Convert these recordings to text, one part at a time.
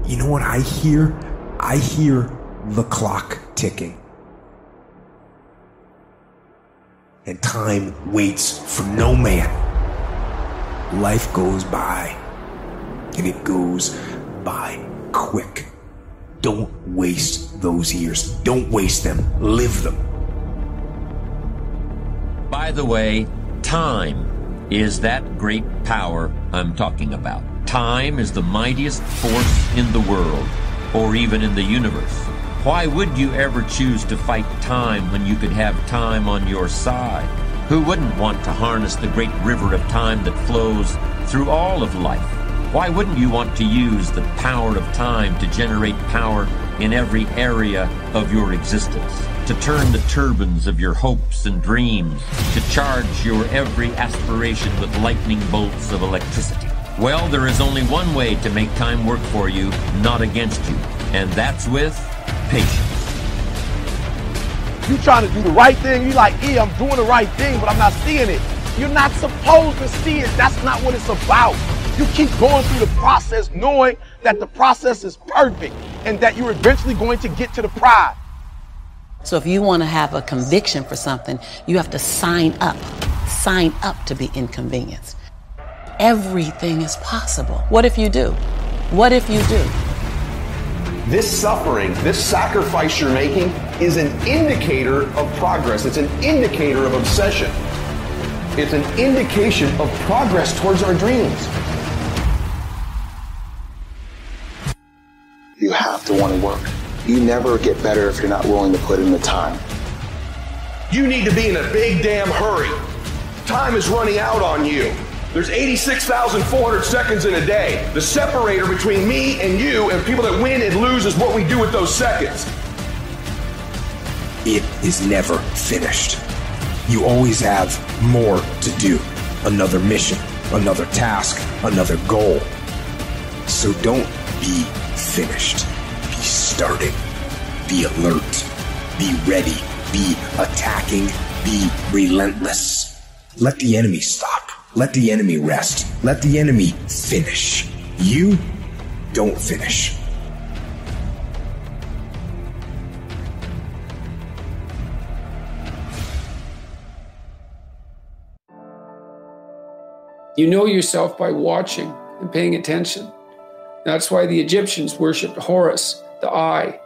You know what I hear? I hear the clock ticking. And time waits for no man. Life goes by, and it goes by quick. Don't waste those years. Don't waste them. Live them. By the way, time is that great power I'm talking about. Time is the mightiest force in the world, or even in the universe. Why would you ever choose to fight time when you could have time on your side? Who wouldn't want to harness the great river of time that flows through all of life? Why wouldn't you want to use the power of time to generate power in every area of your existence? To turn the turbines of your hopes and dreams, to charge your every aspiration with lightning bolts of electricity? Well, there is only one way to make time work for you, not against you, and that's with patience. You trying to do the right thing, you like, yeah, I'm doing the right thing, but I'm not seeing it. You're not supposed to see it. That's not what it's about. You keep going through the process knowing that the process is perfect and that you're eventually going to get to the prize. So if you want to have a conviction for something, you have to sign up to be inconvenienced. Everything is possible. What if you do? What if you do? This suffering, this sacrifice you're making is an indicator of progress. It's an indicator of obsession. It's an indication of progress towards our dreams. You have to want to work. You never get better if you're not willing to put in the time. You need to be in a big damn hurry. Time is running out on you. There's 86,400 seconds in a day. The separator between me and you and people that win and lose is what we do with those seconds. It is never finished. You always have more to do. Another mission, another task, another goal. So don't be finished. Be starting. Be alert. Be ready. Be attacking. Be relentless. Let the enemy stop. Let the enemy rest. Let the enemy finish. You don't finish. You know yourself by watching and paying attention. That's why the Egyptians worshipped Horus, the eye,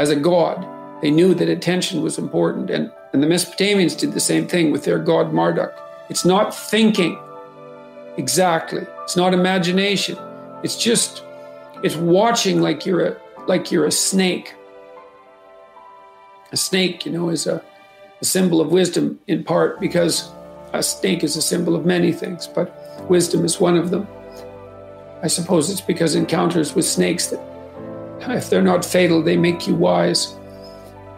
as a god. They knew that attention was important, and the Mesopotamians did the same thing with their god Marduk. It's not thinking exactly. It's not imagination. It's watching like you're a snake. A snake, is a symbol of wisdom in part because a snake is a symbol of many things, but wisdom is one of them. I suppose it's because encounters with snakes that, if they're not fatal, they make you wise.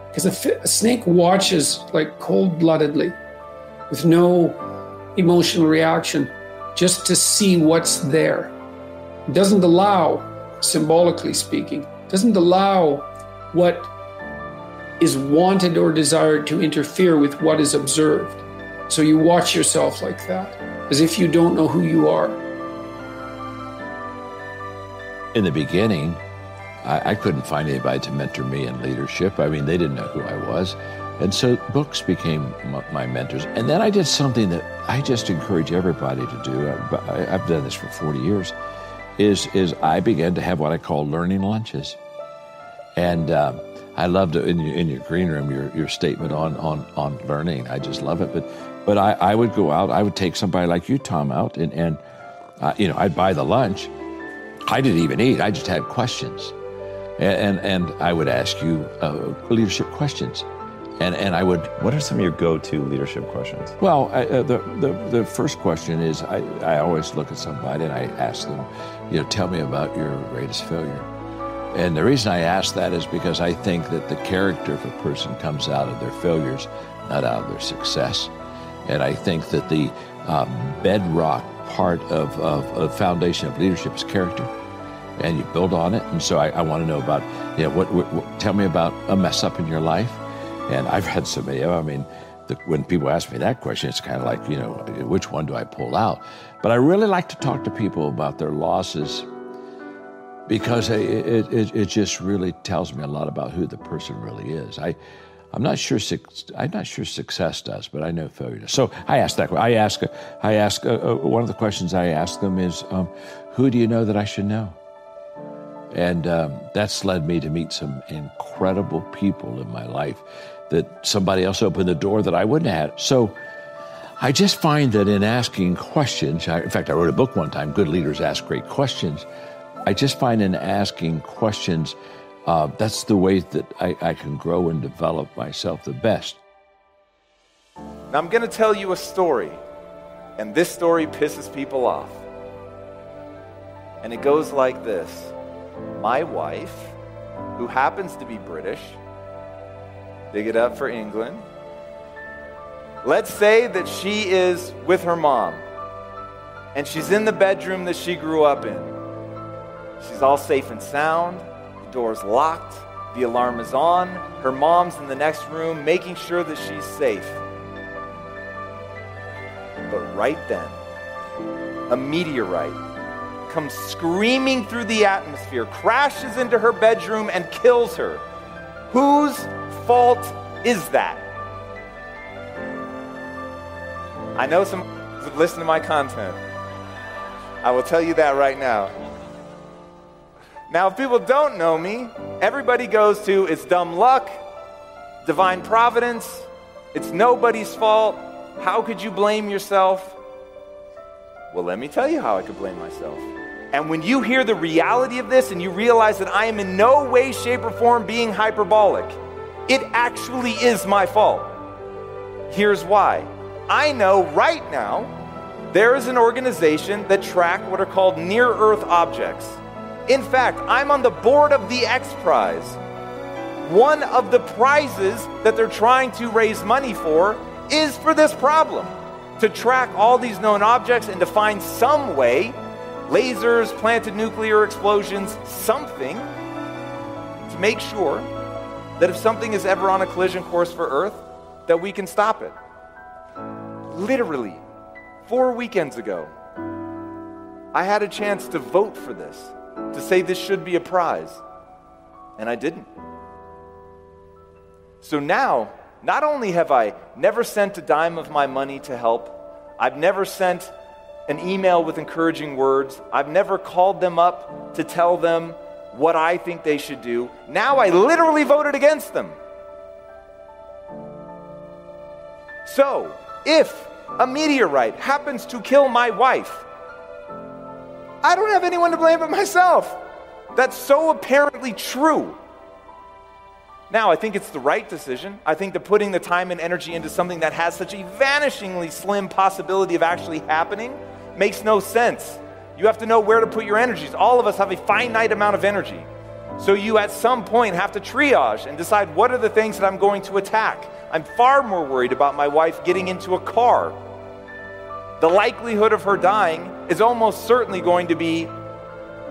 Because a snake watches like cold-bloodedly, with no emotional reaction, just to see what's there. It doesn't allow, symbolically speaking, doesn't allow what is wanted or desired to interfere with what is observed. So you watch yourself like that, as if you don't know who you are. In the beginning, I couldn't find anybody to mentor me in leadership. I mean, they didn't know who I was. And so books became my mentors. And then I did something that I just encourage everybody to do. I've done this for 40 years, is I began to have what I call learning lunches. And I loved it in your green room, your statement on learning. I just love it. But I would go out, I would take somebody like you, Tom, out, and I'd buy the lunch. I didn't even eat, I just had questions. And I would ask you leadership questions. And I would... What are some of your go-to leadership questions? Well, the first question is, I always look at somebody and I ask them, tell me about your greatest failure. And the reason I ask that is because I think that the character of a person comes out of their failures, not out of their success. And I think that the bedrock part of foundation of leadership is character. And you build on it. And so I want to know about, tell me about a mess up in your life. And I've had so many, when people ask me that question, it's kind of like, which one do I pull out? But I really like to talk to people about their losses because it just really tells me a lot about who the person really is. I'm not sure success does, but I know failure does. So I ask that. I ask one of the questions I ask them is, who do you know that I should know? And that's led me to meet some incredible people in my life that somebody else opened the door that I wouldn't have had. So I just find that in asking questions, in fact, I wrote a book one time, Good Leaders Ask Great Questions. I just find in asking questions, that's the way that I can grow and develop myself the best. Now I'm going to tell you a story, and this story pisses people off. And it goes like this. My wife, who happens to be British, dig it up for England, let's say that she is with her mom, and she's in the bedroom that she grew up in. She's all safe and sound. The door's locked. The alarm is on. Her mom's in the next room making sure that she's safe. But right then, a meteorite comes screaming through the atmosphere, crashes into her bedroom, and kills her. Whose fault is that? I know some listen to my content. I will tell you that right now. Now, if people don't know me, everybody goes to, it's dumb luck, divine providence, it's nobody's fault, how could you blame yourself? Well, let me tell you how I could blame myself. And when you hear the reality of this and you realize that I am in no way, shape, or form being hyperbolic, it actually is my fault. Here's why. I know right now there is an organization that track what are called near-Earth objects. In fact, I'm on the board of the X Prize. One of the prizes that they're trying to raise money for is for this problem, to track all these known objects and to find some way, lasers, planted nuclear explosions, something, to make sure that if something is ever on a collision course for Earth, that we can stop it. Literally, 4 weekends ago, I had a chance to vote for this, to say this should be a prize, and I didn't. So now, not only have I never sent a dime of my money to help, I've never sent an email with encouraging words, I've never called them up to tell them what I think they should do. Now I literally voted against them. So, if a meteorite happens to kill my wife, I don't have anyone to blame but myself. That's so apparently true. Now, I think it's the right decision. I think that putting the time and energy into something that has such a vanishingly slim possibility of actually happening makes no sense. You have to know where to put your energies. All of us have a finite amount of energy. So you at some point have to triage and decide what are the things that I'm going to attack. I'm far more worried about my wife getting into a car. The likelihood of her dying is almost certainly going to be,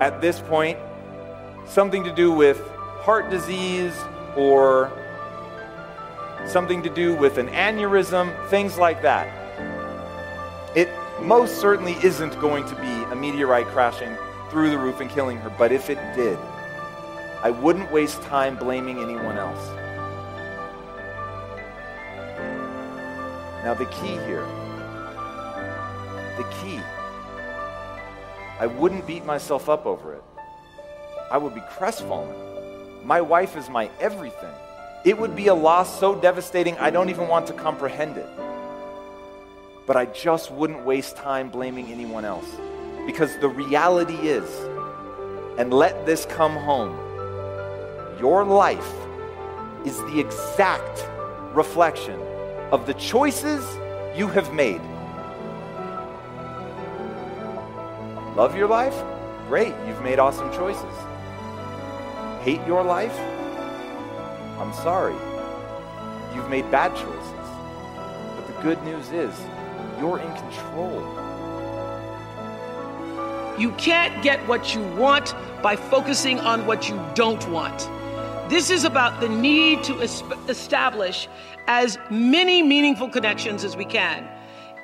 at this point, something to do with heart disease or something to do with an aneurysm, things like that. It most certainly isn't going to be a meteorite crashing through the roof and killing her, but if it did, I wouldn't waste time blaming anyone else. Now the key here, I wouldn't beat myself up over it. I would be crestfallen. My wife is my everything. It would be a loss so devastating I don't even want to comprehend it. But I just wouldn't waste time blaming anyone else. Because the reality is, and let this come home, your life is the exact reflection of the choices you have made. Love your life? Great, you've made awesome choices. Hate your life? I'm sorry, you've made bad choices. But the good news is, you're in control. You can't get what you want by focusing on what you don't want. This is about the need to establish as many meaningful connections as we can.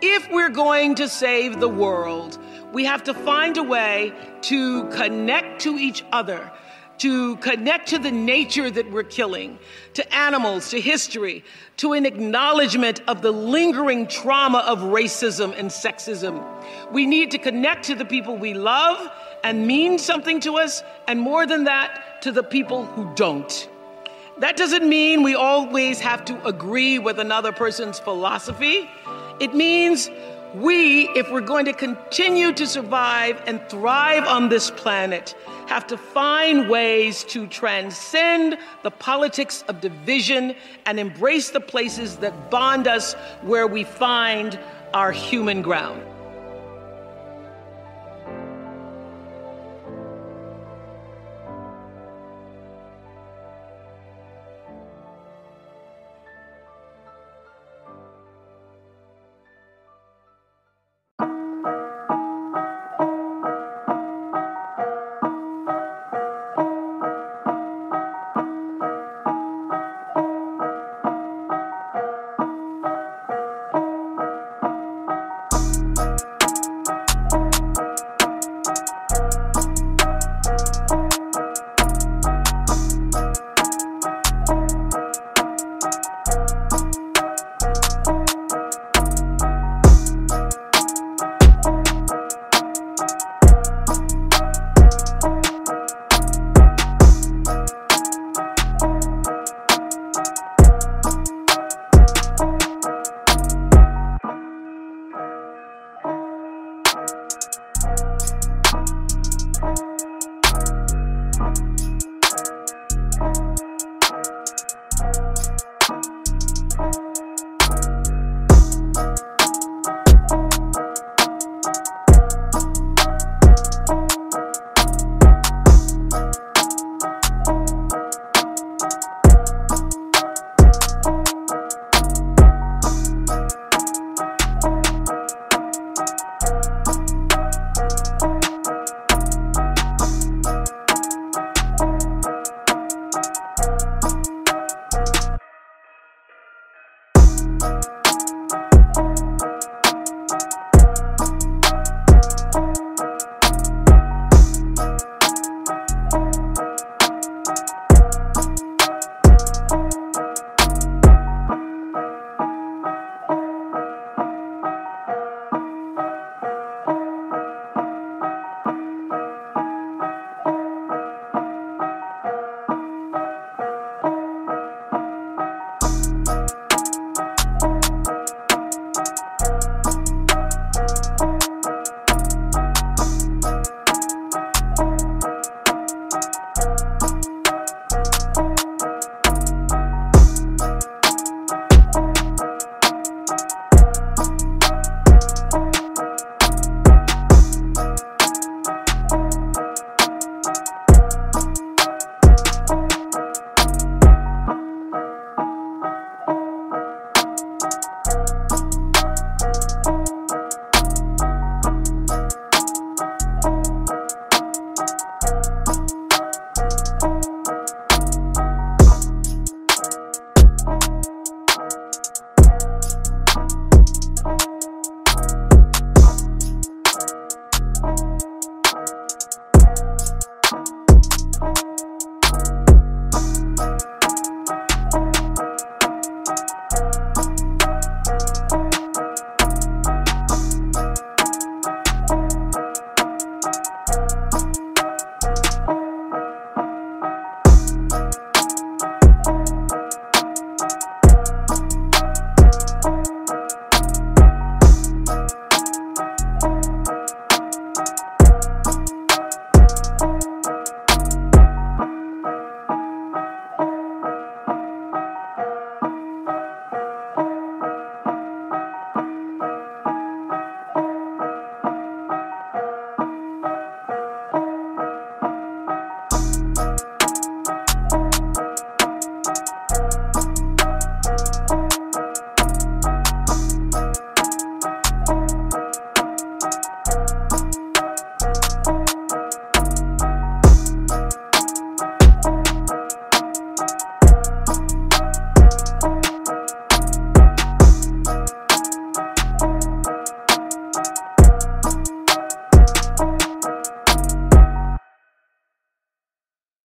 If we're going to save the world, we have to find a way to connect connect to each other, to connect to the nature that we're killing, to animals, to history, to an acknowledgement of the lingering trauma of racism and sexism. We need to connect to the people we love and mean something to us, and more than that, to the people who don't. That doesn't mean we always have to agree with another person's philosophy. It means we, if we're going to continue to survive and thrive on this planet, have to find ways to transcend the politics of division and embrace the places that bond us, where we find our human ground.